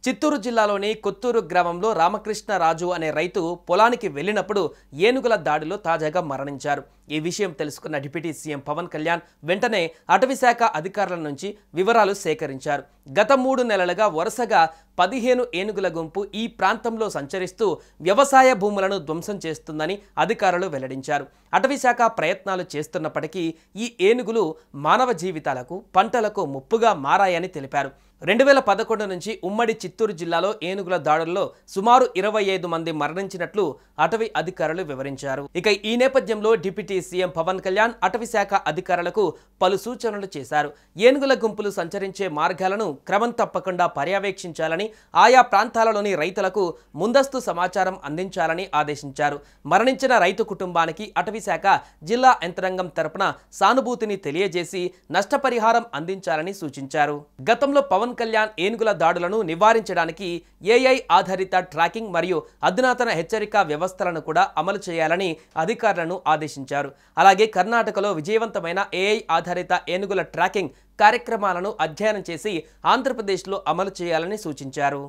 చిత్తూరు జిల్లాలోని కొత్తూరు గ్రామంలో రామకృష్ణరాజు అనే రైతు పొలానికి వెళ్లినప్పుడు ఏనుగుల దాడిలో తాజాగా మరణించారు. ఈ విషయం తెలుసుకున్న డిప్యూటీ సీఎం పవన్ కళ్యాణ్ వెంటనే అటవీశాఖ అధికారుల నుంచి వివరాలు సేకరించారు. గత 3 నెలలుగా వరుసగా 15 ఏనుగుల గుంపు ఈ ప్రాంతంలో సంచరిస్తూ వ్యవసాయ భూములను ధ్వంసం చేస్తుందని అధికారులు వెల్లడించారు. అటవీశాఖ ప్రయత్నాలు చేస్తున్నప్పటికీ ఈ ఏనుగులు మానవ జీవితాలకు, పంటలకు ముప్పుగా మారాయని తెలిపారు. 2011 నుంచి ఉమ్మడి చిత్తూరు జిల్లాలో ఏనుగుల దాడుల్లో సుమారు 25 మంది మరణించినట్లు అటవీ అధికారులు వివరించారు. ఇక ఈ నేపథ్యంలో డిప్యూటీ సీఎం పవన్ కళ్యాణ్ అటవీశాఖ అధికారులకు పలు సూచనలు చేశారు. ఏనుగుల గుంపులు సంచరించే మార్గాలను క్రమం తప్పకుండా పర్యవేక్షించాలని, ఆయా ప్రాంతాలలోని రైతులకు ముందస్తు సమాచారం అందించాలని ఆదేశించారు. మరణించిన రైతు కుటుంబానికి అటవీశాఖ జిల్లా యంత్రాంగం తరపున సానుభూతిని తెలియజేసి నష్టపరిహారం అందించాలని సూచించారు. గతంలో పవన్ కళ్యాణ్ ఏనుగుల దాడులను నివారించడానికి ఏఐ ఆధారిత ట్రాకింగ్ మరియు అధునాతన హెచ్చరిక వ్యవస్థలను కూడా అమలు చేయాలని అధికారులను ఆదేశించారు. అలాగే కర్ణాటకలో విజయవంతమైన ఏఐ ఆధారిత ఏనుగుల ట్రాకింగ్ కార్యక్రమాలను అధ్యయనం చేసి ఆంధ్రప్రదేశ్లో అమలు చేయాలని సూచించారు.